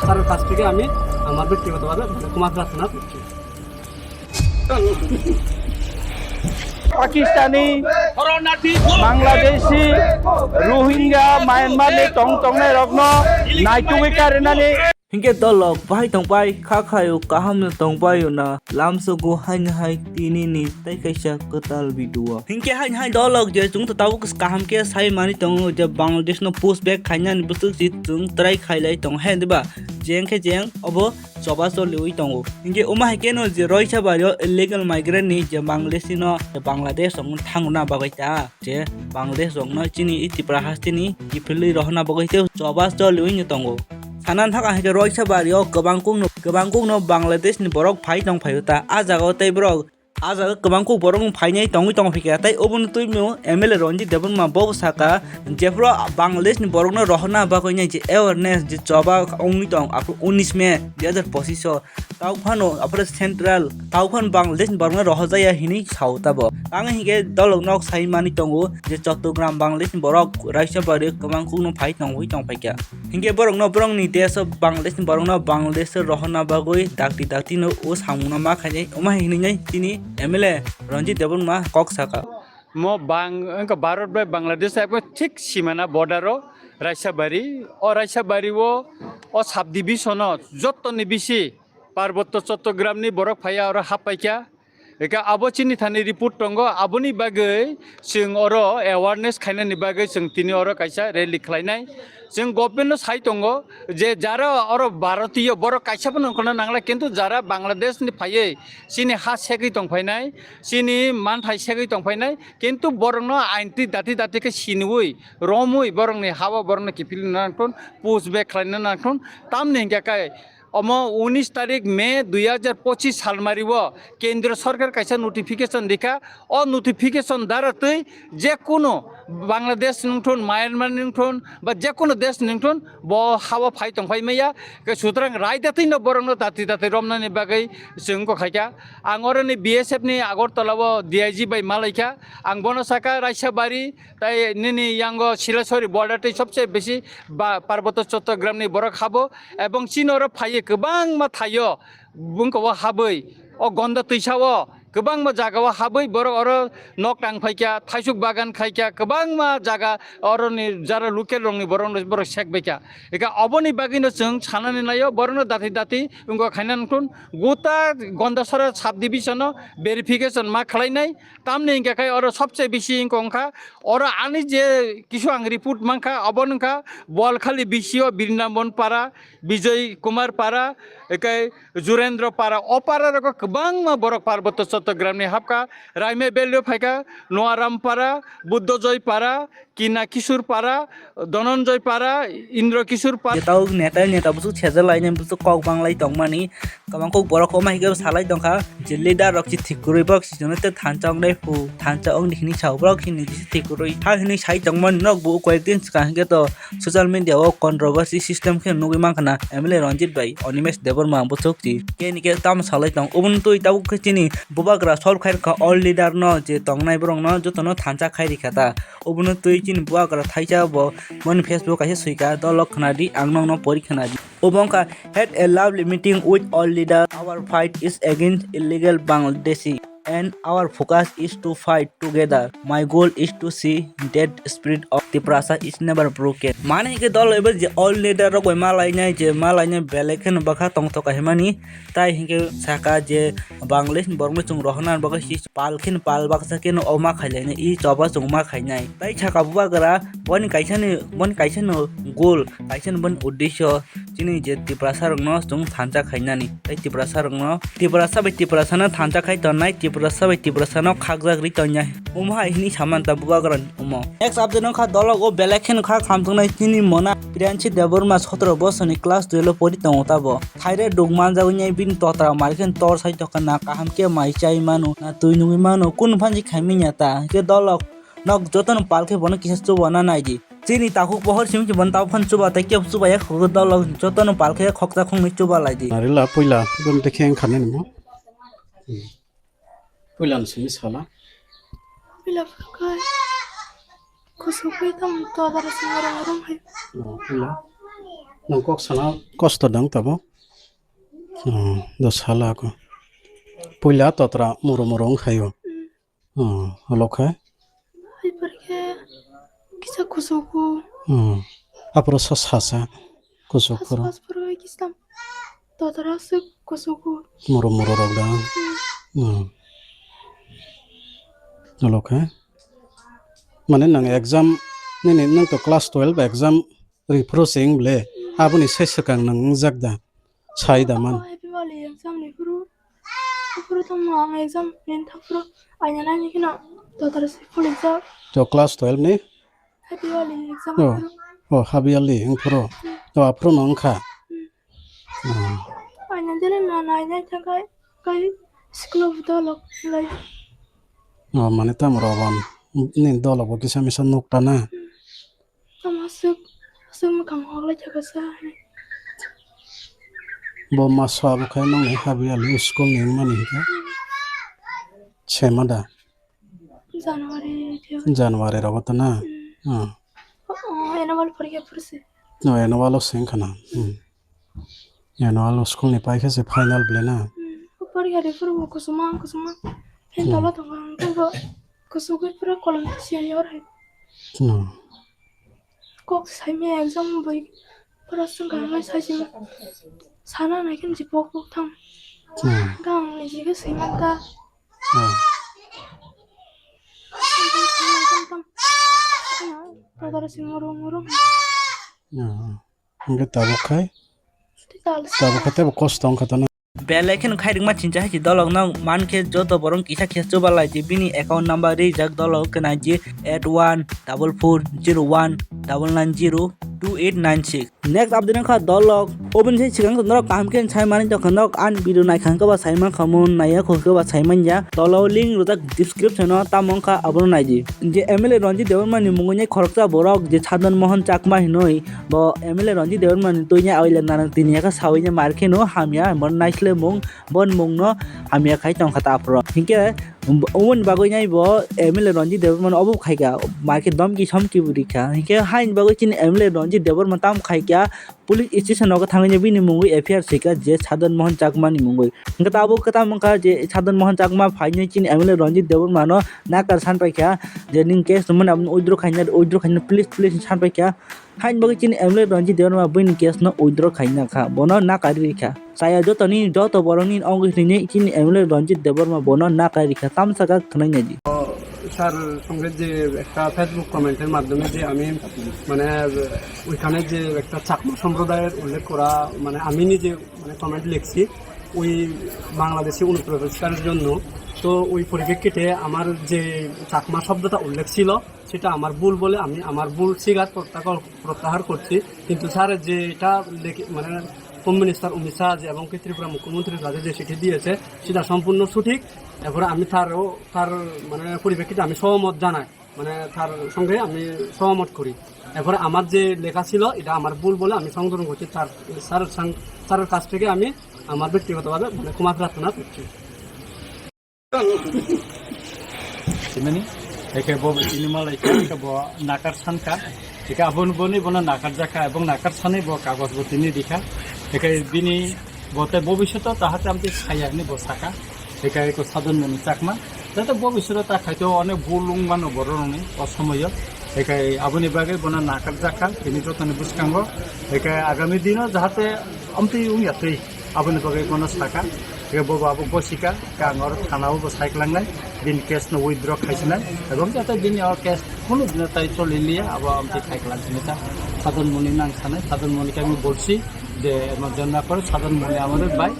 স্যারের কাছ থেকে আমি আমার ব্যক্তিগতভাবে ক্ষমা প্রার্থনা করছি। Pakistani Bangladeshi Rohingya Myanmar ni tong nai rokno naitui karenani Hingke dolok bahai tongpai khakhayo kahamno tongpayo na lamsogo hain hai tini ni tai kaisa ketal video. Hingke hain dolok je chung to tabuk kaham ke sai mani tong je Bangladesh no post back khainan butuk ji chung trai khailai tong hen ba jeng ke jeng obo choba so lewi tongo. Hingke uma hike no je roisa bario illegal migrant ni je Bangladeshi no Bangladesh song thangna bagaita je Bangladesh song no chini itipra hastini ipili rohna bagaite choba so lewi ni tongo. Sanan thak ahike roisa bario gobangkung no Bangladesh ni borok phai tong phayuta a jago tai borok a jago gobangkung borok phainai tong phika tai obun tuimu MLA Ranjit Debbarma bob sakha jefro Bangladesh ni borok no rohna ba koinai je awareness je choba ongni tong apu 19 May 2025 tau Fano apre central tau Fan Bangladesh ni borok no rohjaya hini sauta bo ang hike dolok nok sai mani tongo je Chattogram Bangladesh ni borok raisa bario gobangkung no phai tong phika hingke borok no ni desh Bangladesh ni borok no Bangladesh rohna bagoi dakti no o samuna ma khainai uma hini nai tini MLA Ranjit Debbarma kok sakha mo Bharat bai Bangladesh ek ঠিক সীমানা বর্ডারও রাইসাবাড়ি ও sub ডিভিশনত যতনি বেশি পার্বত্য চট্টগ্রামনি বরক ফাইয়া আর হাপাইকা একা আবচিনি Thani report টঙ্গ আবনি বাগৈ जों or awareness খাইনানি বাগৈ जों তিনি অর কাইসা রেলি খাইনাই जों गभर्नमेंट साइ दङ जे যারা অর ভারতীয় বড় কাইসাবো নকনা নাংলা কিন্তু যারা বাংলাদেশ नि फायै सिनि हा सेगै दंफायनाय सिनि मानथाय सेगै दंफायनाय কিন্তু বরং আইনটি দাতি কে সিনুই রমুই বরং হাওয়া বরং কিপিল নাকন পোস্ট ব্যাক খাইনা নাকন তামনে হিংকাকাय अमो 19 तारिख मे 2025 साल मारिव केंद्र सरकार कैसा नोटिफिकेशन दिखा और नोटिफिकेशन द्वारा तै जे कोनो बांग्लादेश नंगथन म्यांमार नंगथन बा जे कोनो देश नंगथन ब हावा फाइ तंफाय मैया सुतरां रायदातै न बरंग दाति रमनानि बागै जोंखौ खायका आं अरनि बीएसएफ नि आगरतलाव डीआईजी बाय मालायका आं बनसाका रायसाबारि ताइ निनि यांगो सिलासरी बर्डारतै सबसे बेसी पार्वत्य चट्टग्रामनि बरक खाबो एवं चीनर फाइ गोबां मा थायो बुंखौ हाबै अ गन्दा तैसाव गोबां मा जागाव हाबै बर अर नक टां फाइका थाइसुक बागान खाइका गोबां मा जागा अरनि जारा लकेल रंनि बर सेक बाइका एका अबनि बागिनो जों सानानै नायो बरनो दाति उंगो खाइनानखुन गोटा गन्दासरा साब डिभिजन भेरिफिकेशन मा खालायनाय तामने इंगाखाय अर सबसे बेसी इंगखा अर आनि जे किसु आं रिपोर्ट मांखा अबनखा बलखालि बिसियो बिरनाबन पारा विजय कुमार पारा एकाय जुरेन्द्र पारा अपारा रको गोबां मा बरक पार्वत्य चट्टग्रामनि हाबका राइमे बेल्यो फाइका नोआराम पारा बुद्धजय पारा किना किशोर पारा धनंजय पारा इंद्र किशोर पारा tau neta busu chejalai nem busu kok banglai tongmani kamang kok borok ko mai ge salai tongkha je leader rok chi thikuroi bok sijono te thanchang dai fu thanchang ni hini chau brok hini chi thikuroi ha hini sai tongman nok bu koyekdin ka ge to social media o controversy system khe nugui mangkhana MLA Ranjit bai Onimesh Debbarma bosokti ke ni ke tam salai tong ubun toi tabu khini bubagra sol khair ka all leader no je tongnai borong no jotono thancha khairi khata ubun toi chin bubagra thaisa bo mon Facebook kaise suika dolok khnadi angnong no pori khnadi Obongka had a lovely meeting with all leaders. Our fight is against illegal Bangladeshi and our focus is to fight together. My goal is to see that spirit of the prasa is never broken. Mane ke dol ebe je all leader ro koi malai nai belekhen bakha tong to kahimani tai hinke saka je Bangladesh bormo chung rohna bakha si palkhin pal baksa ken oma khailene I choba chung ma khainai tai chaka buba gara bon kaisano goal kaisen bon uddesho chini je tiprasa rong no chung thancha khainani tai tiprasa rong no tiprasa na thancha khai tonai tiprasa no khagjagri tonya umha hini samanta bugagran umo next abdeno kha dolog o belekhen kha khamtungnai tini mona Ranjit Debbarma 17 বছরনি class 12 পড়ি তংতাবো থাইরে ডুগমান জাগুনি বিন ততরা মারকেন তর সাই তকনা কাহাম কে মাই চাই মানো না তুই নুই মানো কোন fungi খাইমি냐তা কে দলক নক যতন পালকে বন কিসা চুবনা নাইজি চিনি তাকু বহর সিমকি বন তাও ফান চুবা তাই কে চুবা এক খগ দলক যতন পালকে খকতা খংনি চুবা লাইজি আরেলা পয়লা বন দেখেন খানে নমো পয়লা নসমি সালা pila pakai kusukui tam to dar orang-orang hai pila nang kok sana kosto dang tabo do sala ko puila totra muro muro khayo alokai Ay, porque quizá kusuku. apro sasa kusuk Has puro pas porque quizá toda se kusuku. muro muro rok dang alokai mane nang exam nini nang to class 12 exam reprocessing ble abuni sesekang nang jakda saida man Happy Valley exam ni puro. Puro tamo ang exam nen ta puro. Anya na ni kina toda se full exam. to class 12 ni Happy Valley exam oh puro. oh habiali ing pro to apro nongkha Anya jere na nya kai school of the lock lai. oh mane tam roban nin dolo bo kisa misa nokta na Masuk makang hola jaga sa. bo maswa bo khay nong habiali school ni mani ka chemada January robotana Annual परीक्षा फिर से no enwalo singkhana enwalo school ni pai khase final blena परीक्षा रे फिर वो कुसुमा फिर तला तो वो कुसुमा फिर कॉलेज सीनियर है को सही में एग्जाम भाई पर संग में सही में साना नहीं कि जिपो को थम गांव में जी के सही में का Tadara si muro nge tabukai tabukate bo kostong khatana Belekin khairing ma chincha hi dolog nang man ke joto borong kisa khechu balai ti bini account number ri jak dolog kana ji 8144019909928996 next update kha dolog open sei sigang tondro kam ken sai mani to khanok an video nai khang ka ba sai man khamun naya khol ka ba sai man ya dolog link ro description no Tamo Wngkha abon nai ji je MLA Ranjit Debbarma ni mungnya khoroksa borok je Sadan Mohan Chakma hinoi bo MLA Ranjit Debbarma ni toinya awile nanang tinia ka sawinya marke no hamya mon nai mung bon mung no hamia khai tong khata pro hinke umon bagoi nai bo MLA Ranjit Debbarma obu khai ga market dom ki som ki burikha hinke hain bagoi chin MLA Ranjit Debbarma tam khai kya police station no ka thangni bini mungui FIR sika je Sadan Mohan Chakma ni mungui hinke tabu kata mangka je Sadan Mohan Chakma phaini chin MLA Ranjit Debbarma no nakar san pai kya je ning case mon abun withdraw khaina please san pai kya hain bagoi chin MLA Ranjit Debbarma bini case no withdraw khaina kha bono na kari kha saya joto boroni ongis ni chin MLA Ranjit Debbarma bono na kari kha tam saka khnai naji sir সঙ্গে যে একটা Facebook কমেন্টের মাধ্যমে যে আমি মানে ওইখানে যে একটা চাকমা সম্প্রদায়ের উল্লেখ করা মানে আমি নিজে মানে কমেন্ট লিখছি ওই বাংলাদেশি অনুপ্রবেশকারীর জন্য তো ওই পরিপ্রেক্ষিতে আমার যে চাকমা শব্দটা উল্লেখ ছিল সেটা আমার ভুল বলে আমি আমার ভুল স্বীকার প্রত্যাহার করছি কিন্তু স্যার যে এটা মানে হোম মিনিস্টার অমিত শাহ এবং ত্রিপুরা মুখ্যমন্ত্রীর কাছে যে চিঠি দিয়েছে সেটা সম্পূর্ণ সঠিক এরপরে আমি তার মানে পরিপ্রেক্ষিতে আমি সহমত জানাই মানে তার সঙ্গে আমি সহমত করি এরপরে আমার যে লেখা ছিল এটা আমার ভুল বলে আমি সংশোধন করছি স্যারের কাছ থেকে আমি আমার ব্যক্তিগতভাবে মানে ক্ষমা প্রার্থনা করছি Eke bo ini malai ke bo nakar sanka eke abon boni bona nakar jaka এবং nakar sani bo kagos botini dikha eke bini bote bobishoto tahate amti sayani bo saka eke ko Sadan Mohan Chakma jate bobishoto ta khaito onek bulung mano boroni osomoyo eke aboni bage bona nakar jaka bini jotone buskango eke agami dino jahate amti ungyatei aboni bage kono saka eke bo babu bosika kangor thanao bo saiklangnai bin case no withdraw khaisnai এবং যাতে bin or case কোনো দিন তাই চলে লিয়ে আবার আমি খাইলাম এটা Sadan Mohan নাম ছানাই Sadan Mohanকে আমি বলছি যে আমার জন্য করে Sadan Mohan আমাদের ভাই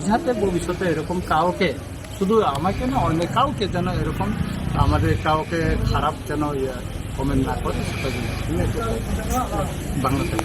যাতে ভবিষ্যতে এরকম কাউকে শুধু আমাকে না অনেক কাউকে যেন এরকম আমাদের কাউকে খারাপ যেন কমেন্ট না করে সেটা জন্য Bangladesh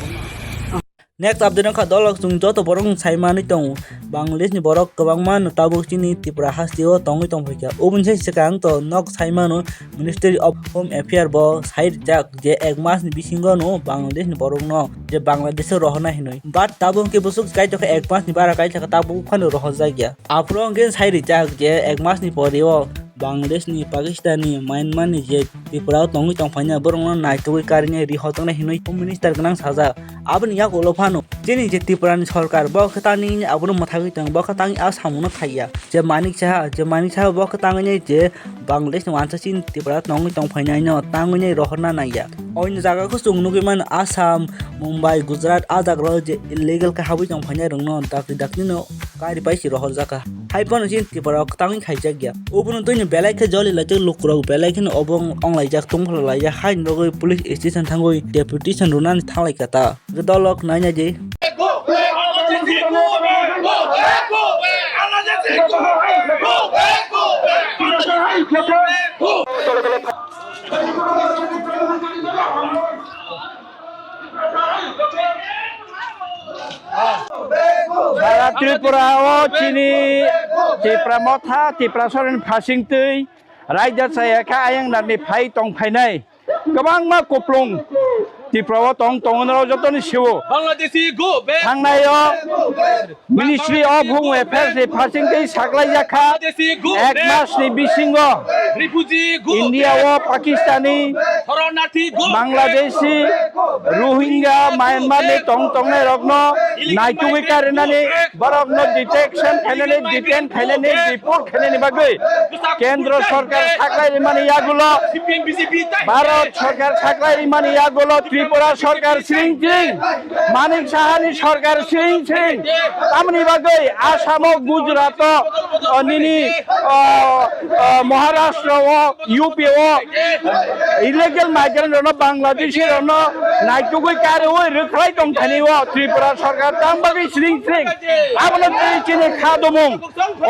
next update kha dolog sung joto borong saimani tong Bangladesh ni borok kwbangma no tabuk chini Tripura hastio tongwi tongphika obun sei sikang to nok saimano Ministry of Home Affairs bo side jak je ek mas ni bisingo no Bangladesh ni borok no je Bangladesh rohna hinoi but tabuk ke busuk kai to ek mas ni bara kai thaka tabuk phano roh jagya aprong gen side jak je ek mas ni porio Bangladesh ni Pakistan ni Myanmar ni je Tripura tongi tongfaina borong naitugui karini rihotong na hinui Home Minister ganang saja aboni yak olo Fano jeni je Tripura ni sarkar bo khatani aboni mathagui tong bo khatani asamuno thaiya je manik saha bo khatani je Bangladesh ni wansasin Tripura tongi tongfaina no tangwi ni Rohor na naya oin jaga ko sungnugi man Assam Mumbai Gujarat ajagro je illegal ka hawi tongfaina rongno dakni no kari paisi Rohor jaka haipon jin Tripura tangi khaijagya ubun toini belai ke joli lajak lukrok belai ke obong onglai jak tungphla laijak hain rogoi police station thangoi deputation runan thanglai kata gedolok nanya je Tripura o chini Tripura motha Tripura soren phasing tui raija saya ka ayang nani phai tong phainai gabang ma koplong Tripura tong no jotoni siwo Bangladeshi go back. thangnai o Ministry of Home Affairs ni phasing tui saklai jakha Bangladeshi go ek back. mas ni bisingo Refugee go India back. o Pakistani Foreigner go Bangladeshi Rohingya Myanmar ni tong ne rokno naitugui karinani borok no detection khainani detain khainani report khainani bagai kendra sarkar saklai mani yagulo BJP Bharat sarkar saklai mani yagulo Tripura sarkar sing manik sahani sarkar sing amni bagai Assam o Gujarat o nini Maharashtra o UP o illegal migrant rono Bangladeshi rono naitugui kare oi rukhlai tong thani o Tripura sarkar tam bagai sing ablo chini khadomung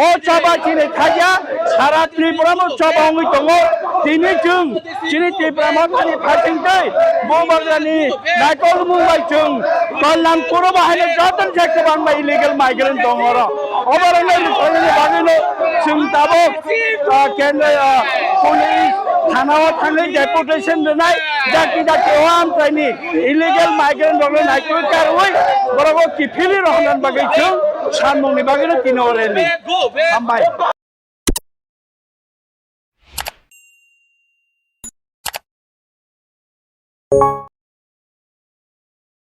o chaba chini khaja sara Tripura mo chaba ngui tongo tini chung chini Tripura mo thani phasing tei bomagani naitol mumbai chung kollam puro bahane joton sekte bangma illegal migrant tongoro obarane rukhlai bagino chung tabo kendra police Thana o thangai deputation denai jaki oam traini illegal migrant rono naitugui karoi borok kifili rohnan bagai chung sanmungni bagino tino reli go back. sampai